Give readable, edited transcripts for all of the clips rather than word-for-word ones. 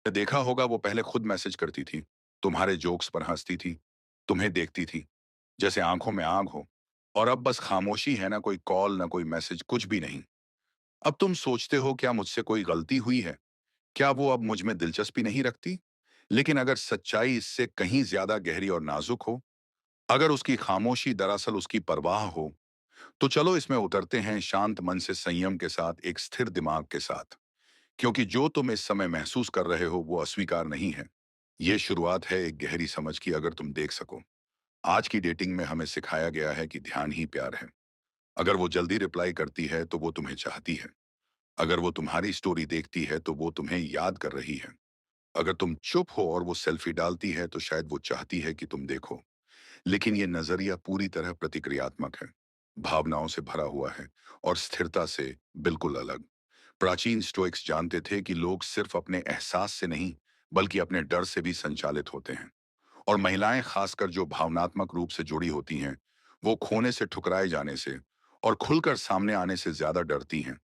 देखा होगा वो पहले खुद मैसेज करती थी, तुम्हारे जोक्स पर हंसती थी, तुम्हें देखती थी जैसे आंखों में आग हो। और अब बस खामोशी है, ना कोई कॉल ना कोई मैसेज, कुछ भी नहीं। अब तुम सोचते हो क्या मुझसे कोई गलती हुई है? क्या वो अब मुझ में दिलचस्पी नहीं रखती? लेकिन अगर सच्चाई इससे कहीं ज्यादा गहरी और नाजुक हो, अगर उसकी खामोशी दरअसल उसकी परवाह हो, तो चलो इसमें उतरते हैं शांत मन से, संयम के साथ, एक स्थिर दिमाग के साथ। क्योंकि जो तुम इस समय महसूस कर रहे हो वो अस्वीकार नहीं है। ये शुरुआत है एक गहरी समझ की, अगर तुम देख सको। आज की डेटिंग में हमें सिखाया गया है कि ध्यान ही प्यार है। अगर वो जल्दी रिप्लाई करती है तो वो तुम्हें चाहती है। अगर वो तुम्हारी स्टोरी देखती है तो वो तुम्हें याद कर रही है। अगर तुम चुप हो और वो सेल्फी डालती है तो शायद वो चाहती है कि तुम देखो। लेकिन ये नजरिया पूरी तरह प्रतिक्रियात्मक है, भावनाओं से भरा हुआ है और स्थिरता से बिल्कुल अलग। प्राचीन स्टोइक्स जानते थे कि लोग सिर्फ अपने एहसास से नहीं, बल्कि अपने डर से भी संचालित होते हैं। और महिलाएं, खासकर जो भावनात्मक रूप से जुड़ी होती हैं, वो खोने से, ठुकराए जाने से और खुलकर सामने आने से ज्यादा डरती हैं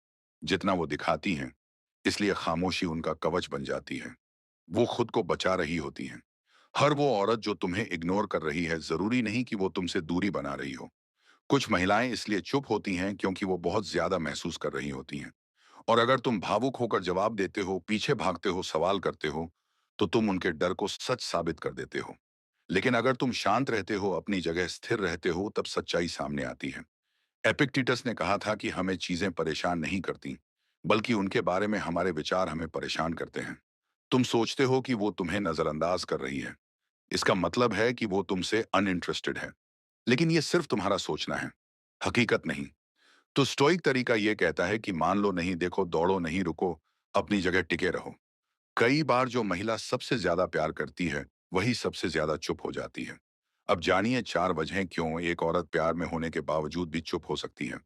जितना वो दिखाती हैं। इसलिए खामोशी उनका कवच बन जाती है। वो खुद को बचा रही होती हैं। हर वो औरत जो तुम्हें इग्नोर कर रही है, जरूरी नहीं कि वो तुमसे दूरी बना रही हो। कुछ महिलाएं इसलिए चुप होती हैं क्योंकि वो बहुत ज्यादा महसूस कर रही होती हैं। और अगर तुम भावुक होकर जवाब देते हो, पीछे भागते हो, सवाल करते हो, तो तुम उनके डर को सच साबित कर देते हो। लेकिन अगर तुम शांत रहते हो, अपनी जगह स्थिर रहते हो, तब सच्चाई सामने आती है। एपिक्टेटस ने कहा था कि हमें चीजें परेशान नहीं करती, बल्कि उनके बारे में हमारे विचार हमें परेशान करते हैं। तुम सोचते हो कि वो तुम्हें नजरअंदाज कर रही है। इसका मतलब है कि वो तुमसे अनइंटरेस्टेड है। लेकिन ये सिर्फ तुम्हारा सोचना है, हकीकत नहीं। तो स्टोइक तरीका ये कहता है कि मान लो नहीं, देखो, दौड़ो नहीं, रुको, अपनी जगह टिके रहो। कई बार जो महिला सबसे ज्यादा प्यार करती है, वही सबसे ज्यादा चुप हो जाती है। अब जानिए 4 वजहें क्यों एक औरत प्यार में होने के बावजूद भी चुप हो सकती है।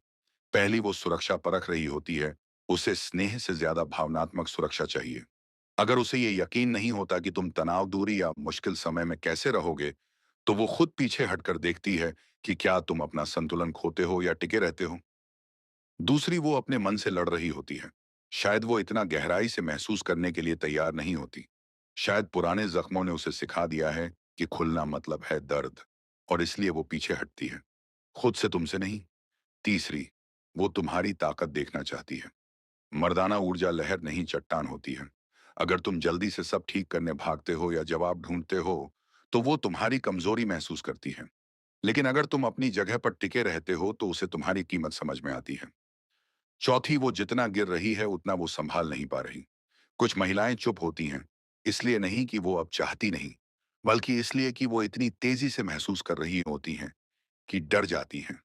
पहली, वो सुरक्षा परख रही होती है। उसे स्नेह से ज्यादा भावनात्मक सुरक्षा चाहिए। अगर उसे ये यकीन नहीं होता कि तुम तनाव, दूरी या मुश्किल समय में कैसे रहोगे, तो वो खुद पीछे हटकर देखती है कि क्या तुम अपना संतुलन खोते हो या टिके रहते हो। दूसरी, वो अपने मन से लड़ रही होती है। शायद वो इतना गहराई से महसूस करने के लिए तैयार नहीं होती। शायद पुराने जख्मों ने उसे सिखा दिया है कि खुलना मतलब है दर्द, और इसलिए वो पीछे हटती है, खुद से, तुमसे नहीं। तीसरी, वो तुम्हारी ताकत देखना चाहती है। मर्दाना ऊर्जा लहर नहीं, चट्टान होती है। अगर तुम जल्दी से सब ठीक करने भागते हो या जवाब ढूंढते हो, तो वो तुम्हारी कमजोरी महसूस करती है। लेकिन अगर तुम अपनी जगह पर टिके रहते हो, तो उसे तुम्हारी कीमत समझ में आती है। चौथी, वो जितना गिर रही है उतना वो संभाल नहीं पा रही। कुछ महिलाएं चुप होती हैं, इसलिए नहीं कि वो अब चाहती नहीं, बल्कि इसलिए कि वो इतनी तेजी से महसूस कर रही होती हैं कि डर जाती हैं।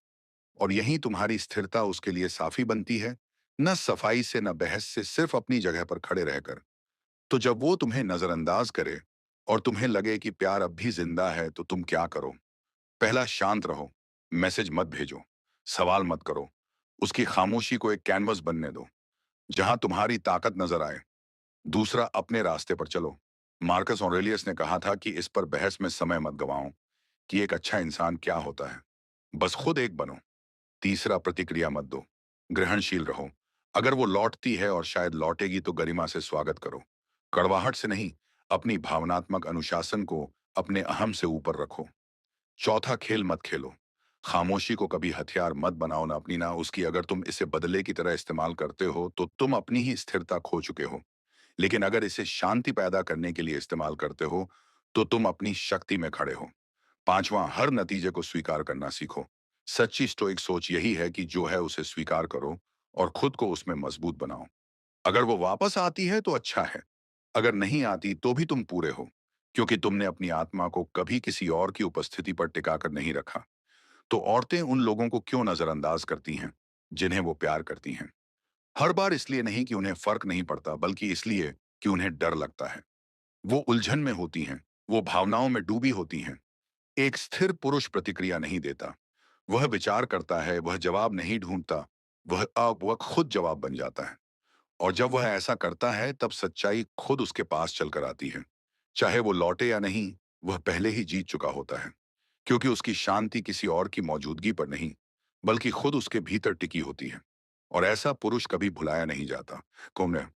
और यही तुम्हारी स्थिरता उसके लिए साफी बनती है। न सफाई से, न बहस से, सिर्फ अपनी जगह पर खड़े रहकर। तो जब वो तुम्हें नजरअंदाज करे और तुम्हें लगे कि प्यार अब भी जिंदा है, तो तुम क्या करो? पहला, शांत रहो। मैसेज मत भेजो, सवाल मत करो। उसकी खामोशी को एक कैनवस बनने दो जहां तुम्हारी ताकत नजर आए। दूसरा, अपने रास्ते पर चलो। मार्कस ऑरेलियस ने कहा था कि इस पर बहस में समय मत गवाओ कि एक अच्छा इंसान क्या होता है, बस खुद एक बनो। तीसरा, प्रतिक्रिया मत दो, ग्रहणशील रहो। अगर वो लौटती है, और शायद लौटेगी, तो गरिमा से स्वागत करो, कड़वाहट से नहीं। अपनी भावनात्मक अनुशासन को अपने अहम से ऊपर रखो। चौथा, खेल मत खेलो। खामोशी को कभी हथियार मत बनाओ, ना अपनी ना उसकी। अगर तुम इसे बदले की तरह इस्तेमाल करते हो, तो तुम अपनी ही स्थिरता खो चुके हो। लेकिन अगर इसे शांति पैदा करने के लिए इस्तेमाल करते हो, तो तुम अपनी शक्ति में खड़े हो। पांचवां, हर नतीजे को स्वीकार करना सीखो। सच्ची स्टोइक सोच यही है कि जो है उसे स्वीकार करो और खुद को उसमें मजबूत बनाओ। अगर वो वापस आती है तो अच्छा है, अगर नहीं आती तो भी तुम पूरे हो, क्योंकि तुमने अपनी आत्मा को कभी किसी और की उपस्थिति पर टिकाकर नहीं रखा। तो औरतें उन लोगों को क्यों नजरअंदाज करती हैं जिन्हें वो प्यार करती हैं? हर बार इसलिए नहीं कि उन्हें फर्क नहीं पड़ता, बल्कि इसलिए कि उन्हें डर लगता है। वो उलझन में होती हैं, वो भावनाओं में डूबी होती हैं। एक स्थिर पुरुष प्रतिक्रिया नहीं देता, वह विचार करता है, वह जवाब नहीं ढूंढता, वह खुद जवाब बन जाता है। और जब वह ऐसा करता है, तब सच्चाई खुद उसके पास चलकर आती है। चाहे वो लौटे या नहीं, वह पहले ही जीत चुका होता है, क्योंकि उसकी शांति किसी और की मौजूदगी पर नहीं, बल्कि खुद उसके भीतर टिकी होती है। और ऐसा पुरुष कभी भुलाया नहीं जाता। कौन है?